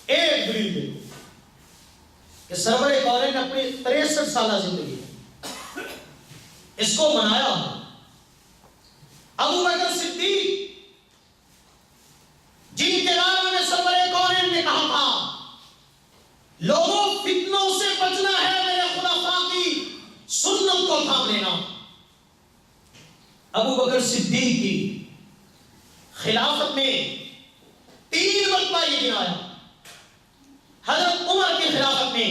ایک دلیل دے کہ سرور کونین نے اپنی 63 سالہ زندگی اس کو منایا ہو۔ ابو بکر صدیق جن کے بارے میں سرور کونین نے کہا تھا لوگوں فتنوں سے بچنا ہے، میرے خلفاء کی سنت کو تھام لینا، ابو بکر صدیق کی خلافت میں 3 مرتبہ یہ گنایا، حضرت عمر کی خلافت میں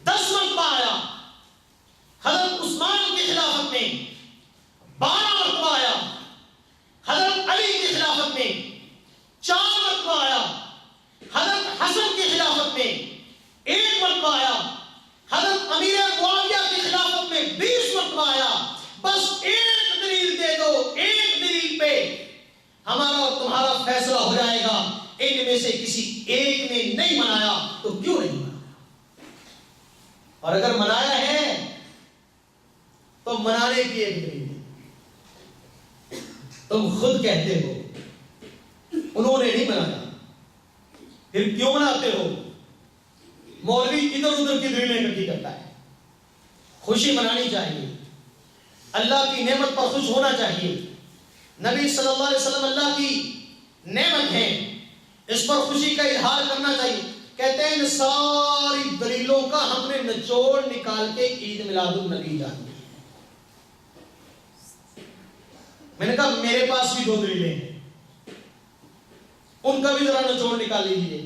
10 مرتبہ آیا، حضرت عثمان کی خلافت میں میں 12 مرتبہ آیا، حضرت علی کی خلافت میں 4 مرتبہ آیا، حضرت حسن کی خلافت میں 1 مرتبہ آیا، حضرت امیر معاویہ کی خلافت میں 20 مرتبہ آیا۔ بس ایک دلیل دے دو، ایک دلیل پہ ہمارا اور تمہارا فیصلہ ہو جائے گا۔ ان میں سے کسی ایک نے نہیں منایا تو کیوں نہیں منایا؟ اور اگر منایا ہے تو منانے کی ایک دلیل ہے۔ تم خود کہتے ہو انہوں نے نہیں منایا، پھر کیوں مناتے ہو؟ مولوی ادھر ادھر کی دلیلیں اکٹھی کرتا ہے۔ خوشی منانی چاہیے، اللہ کی نعمت پر خوش ہونا چاہیے۔ نبی صلی اللہ علیہ وسلم اللہ کی نعمت ہے، اس پر خوشی کا اظہار کرنا چاہیے۔ کہتے ہیں ان ساری دلیلوں کا ہم نے نچوڑ نکال کے عید میلاد النبی جان دی۔ میں نے کہا میرے پاس بھی 2 دلیلیں ہیں، ان کا بھی ذرا نچوڑ نکال لیجیے،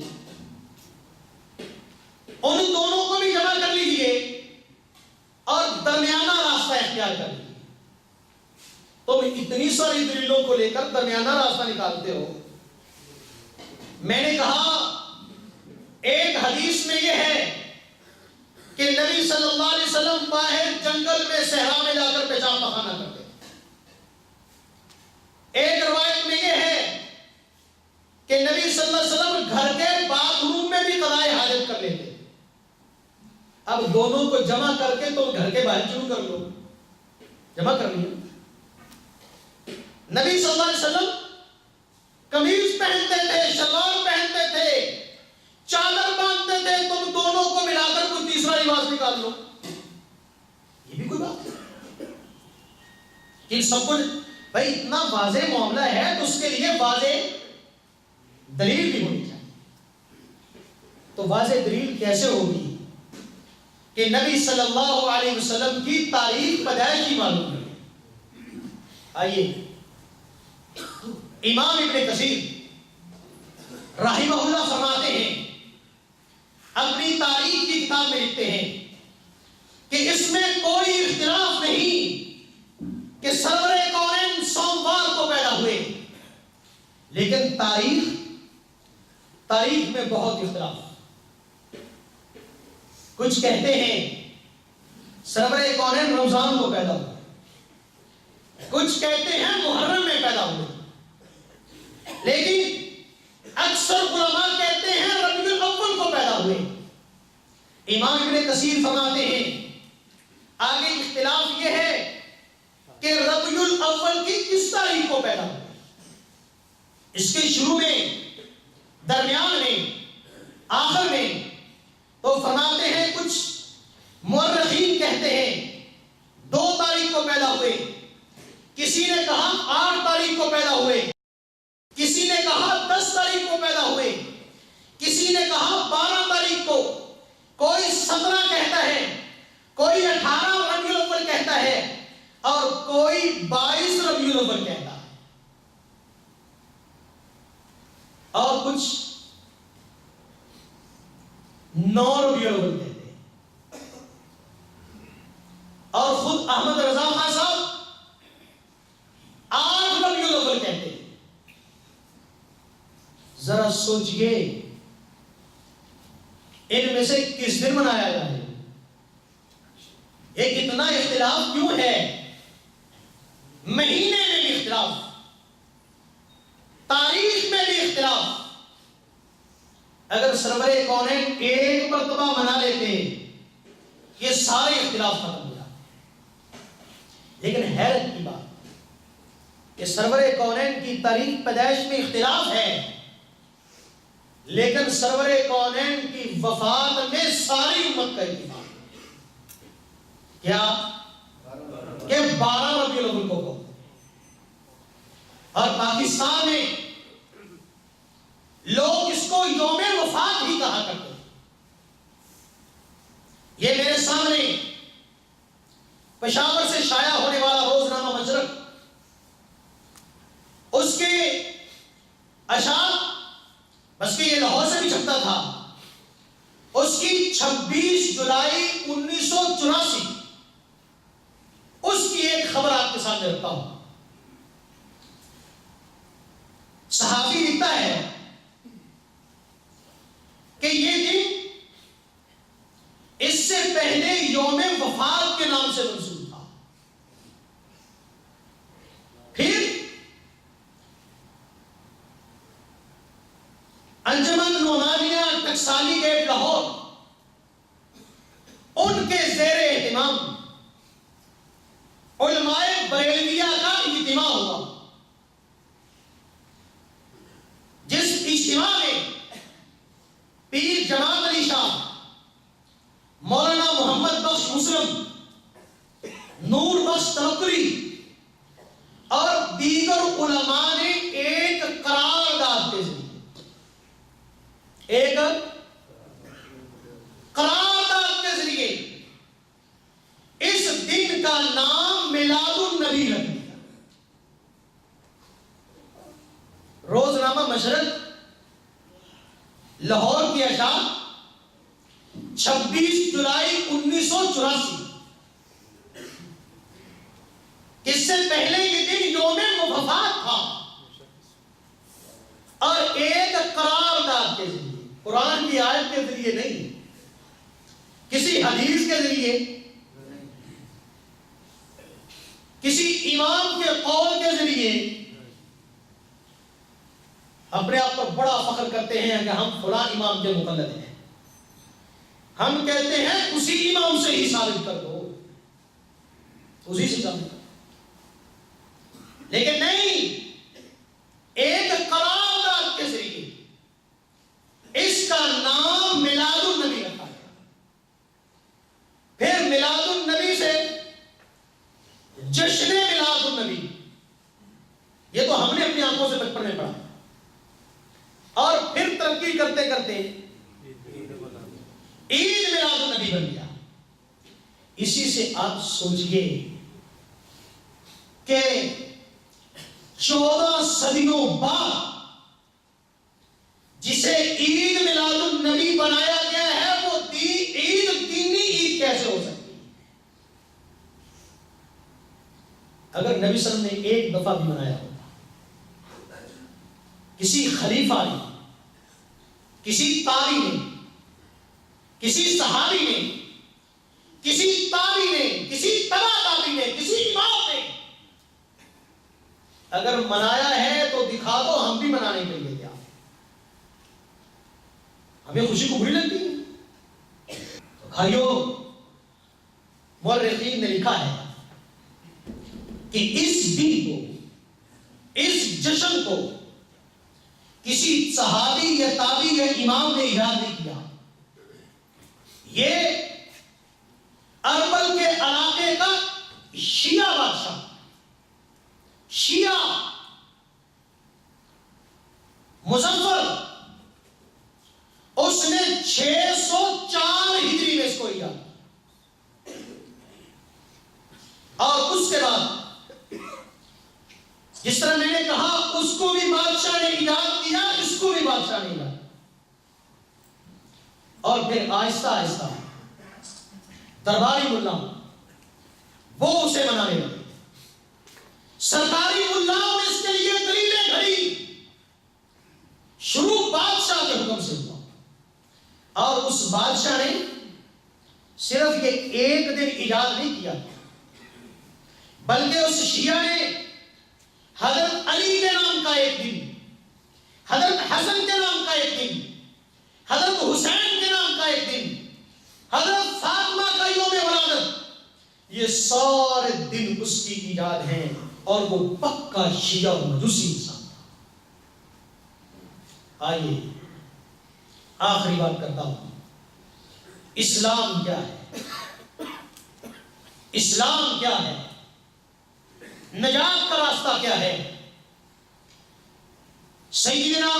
ان دونوں کو بھی جمع کر لیجیے اور درمیانہ راستہ اختیار کر لیجیے۔ تم اتنی ساری دلیلوں کو لے کر درمیانہ راستہ نکالتے ہو۔ میں نے کہا ایک حدیث میں یہ ہے کہ نبی صلی اللہ علیہ وسلم باہر جنگل میں صحرا میں جا کر پیشاب پخانہ کرتے، ایک روایت میں یہ ہے کہ نبی صلی اللہ علیہ وسلم گھر کے باتھ روم میں بھی قضائے حاجت کر لیتے۔ اب دونوں کو جمع کر کے تم گھر کے باہر شروع کر لو، جمع کر لیا۔ نبی صلی اللہ علیہ وسلم قمیض پہنتے تھے، شلوار پہنتے تھے، چادر باندھتے تھے، تم دونوں کو ملا کر کوئی تیسرا لباس نکال لو، یہ بھی کوئی بات ہے؟ کہ سب کچھ بھائی اتنا واضح معاملہ ہے تو اس کے لیے واضح دلیل بھی ہونی چاہیے۔ تو واضح دلیل کیسے ہوگی کہ نبی صلی اللہ علیہ وسلم کی تاریخ پیدائش کی معلوم ہے۔ آئیے امام ابن کثیر رحمہ اللہ فرماتے ہیں، اپنی تاریخ کی کتاب میں لکھتے ہیں کہ اس میں کوئی اختلاف نہیں کہ سرور کونین سوموار کو پیدا ہوئے، لیکن تاریخ میں بہت اختلاف۔ کچھ کہتے ہیں سرور کونین رمضان کو پیدا ہوئے، کچھ کہتے ہیں محرم میں پیدا ہوئے، لیکن اکثر علماء کہتے ہیں ربیع الاول کو پیدا ہوئے۔ امام ابن کثیر فرماتے ہیں آگے اختلاف یہ ہے کہ ربیع الاول کی کس تاریخ کو پیدا ہوئے، اس کے شروع میں، درمیان میں، آخر میں۔ تو فرماتے ہیں کچھ مورخین کہتے ہیں 2 تاریخ کو پیدا ہوئے، کسی نے کہا 8 تاریخ کو پیدا ہوئے، کسی نے کہا 10 تاریخ کو پیدا ہوئے، کسی نے کہا 12 تاریخ کو، کوئی 17 کہتا ہے، کوئی 18 ربیع الاول کہتا ہے، اور کوئی 22 ربیع الاول کہتا ہے، اور کچھ 9 ربیع الاول کہتے ہیں، اور خود احمد رضا خان صاحب 8 ربیع الاول کہتے ہیں۔ ذرا سوچئے ان میں سے کس دن منایا جائے؟ ایک اتنا اختلاف کیوں ہے؟ مہینے میں بھی اختلاف، تاریخ میں بھی اختلاف۔ اگر سرور کونین ایک مرتبہ منا لیتے یہ سارے اختلاف ختم ہو جاتے۔ لیکن حیرت کی بات کہ سرور کونین کی تاریخ پیدائش میں اختلاف ہے، لیکن سرور کونین کی وفات میں ساری امت کا اتفاق کیا کہ 12 ربیع الاول کو، اور پاکستان میں لوگ اس کو یوم وفات ہی کہا کرتے ہیں۔ یہ میرے سامنے پشاور سے شائع ہونے والا روزنامہ مشرق، اس کے اشعار، بس کہ یہ لاہور سے بھی چھپتا تھا، اس کی 26 جولائی 1984 اس کی ایک خبر آپ کے سامنے رکھتا ہوں. صحابی لکھتا ہے کہ یہ دن اس سے پہلے یوم وفات کے نام سے منسوب تھا. پھر انجمن نعمانیہ ٹکسالی گیٹ لاہور ان کے زیر اہتمام علماء بریلویہ کا اجتماع ہوا، جس اجتماع میں پیر جماعت علی شاہ، مولانا محمد بخش مسلم، نور بخش توکلی اور دیگر علماء نے ایک قرارداد کے ذریعے اس دن کا نام میلاد النبی رکھ دیا. روزنامہ مشرق لاہور کی اشاعت 26 جولائی 1984. اس سے پہلے یہ دن یوم وفات تھا اور ایک قرارداد کے ذریعے، قرآن کی آیت کے ذریعے نہیں، کسی حدیث کے ذریعے، کسی امام کے قول کے ذریعے اپنے آپ پر بڑا فخر کرتے ہیں کہ ہم فلاں امام کے مقلد ہیں. ہم کہتے ہیں اسی امام سے ہی ثابت کر دو، اسی سے ثابت کر دو. لیکن نہیں، ایک قرارداد کے ذریعے اس کا نام میلاد النبی رکھا گیا. پھر میلاد النبی سے جشن میلاد النبی، یہ تو ہم نے اپنی آنکھوں سے بچپن میں پڑھا، اور پھر ترقی کرتے کرتے عید میلاد النبی بن گیا. اسی سے آپ سوچئے کہ 14 صدیوں بعد جسے عید میلاد النبی بنایا گیا ہے وہ عید دینی عید کیسے ہو سکتی ہے؟ اگر نبی صلی اللہ علیہ وسلم نے ایک دفعہ بھی بنایا ہوتا، کسی خلیفہ نے، کسی تابعی نے، کسی صحابی نے، کسی تابعی نے، کسی تبع تابعی نے، کسی امام نے اگر منایا ہے تو دکھا دو، ہم بھی منانے کے لیے تیار. ہمیں خوشی کو بری لگتی ہے. تو بھائیو، مورخین نے لکھا ہے کہ اس دن کو، اس جشن کو کسی صحابی یا تابعی یا امام نے ایجاد نہیں کیا. یہ اربل کے علاقے کا شیعہ بادشاہ، شیعہ مظفر، اس نے 604 ہجری میں اس کو ایجاد، اور اس کے بعد جس طرح میں نے کہا اس کو بھی بادشاہ نے ایجاد کیا، اس کو بھی بادشاہ نے ایجاد، اور پھر آہستہ آہستہ درباری ملا وہ اسے منانے لگے. سرکاری ملاؤں نے اس کے لیے دلیلیں گھڑی. شروع بادشاہ کے حکم سے ہوا، اور اس بادشاہ نے صرف یہ ایک دن ایجاد نہیں کیا، بلکہ اس شیعہ نے حضرت علی کے نام کا ایک دن، حضرت حسن کے نام کا ایک دن، حضرت حسین کے نام کا ایک دن، حضرت فاطمہ کا یوم ولادت، یہ سارے دن اس کی ایجاد ہیں. اور وہ پکا شیعہ و مجوسی انسان تھا. آئیے آخری بات کرتا ہوں، اسلام کیا ہے؟ اسلام کیا ہے؟ نجات کا راستہ کیا ہے؟ سیدنا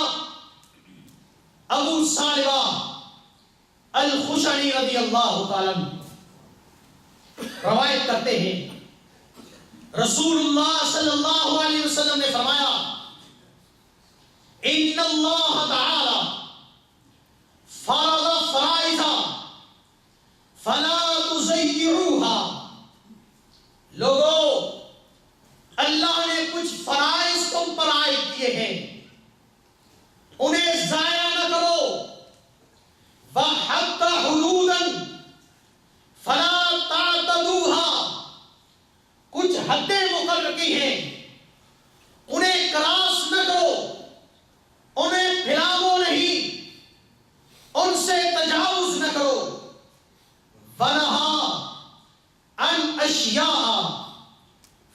ابو سالبہ الخشنی رضی اللہ تعالی روایت کرتے ہیں، رسول اللہ صلی اللہ علیہ وسلم نے فرمایا، ان اللہ تعالی فرض فرائض فلا تضيعوها. لوگوں حدیں مقرر کی ہیں انہیں کراس نہ کرو، انہیں پھیلاؤ نہیں، ان سے تجاوز نہ کرو. وَنَهَا عَنْ أَشْيَاءَ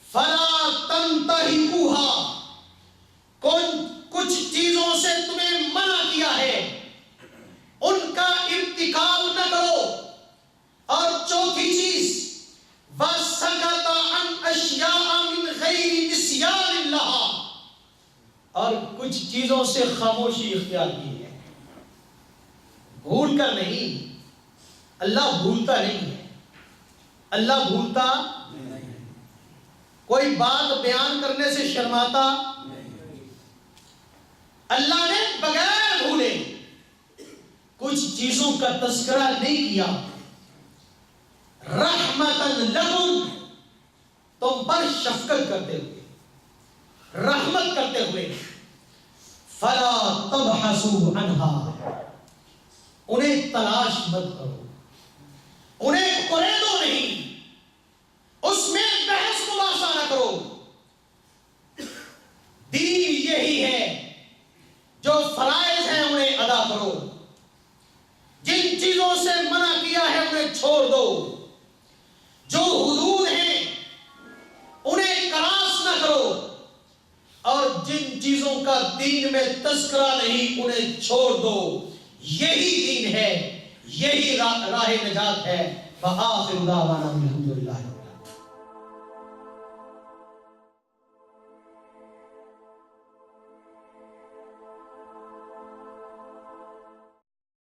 فَلَا تَنْتَهِكُوهَا، کچھ چیزوں سے تمہیں منع کیا ہے ان کا ارتکاب نہ کرو. اور چوتھی چیز وَسَكَتَ عَنْ أَشْيَاءَ مِنْ غَيْرِ نِسْيَانٍ لَهَا، اور کچھ چیزوں سے خاموشی اختیار کی ہے، بھول کر نہیں. اللہ بھولتا نہیں ہے، اللہ بھولتا نہیں، کوئی بات بیان کرنے سے شرماتا نہیں. اللہ نے بغیر بھولے کچھ چیزوں کا تذکرہ نہیں کیا. رحمتاً لکم، تم پر شفقت کرتے ہوئے، رحمت کرتے ہوئے. فلا تبحثوا عنہا، انہیں تلاش مت کرو، انہیں قریدو نہیں، اس میں بحث مباحثہ نہ کرو. دین یہی ہے، جو فرائض ہیں انہیں ادا کرو، جن چیزوں سے منع کیا ہے انہیں چھوڑ دو، جو حدود ہیں انہیں کراس نہ کرو، اور جن چیزوں کا دین میں تذکرہ نہیں انہیں چھوڑ دو. یہی دین ہے، یہی راہ نجات ہے. وآخر دعوانا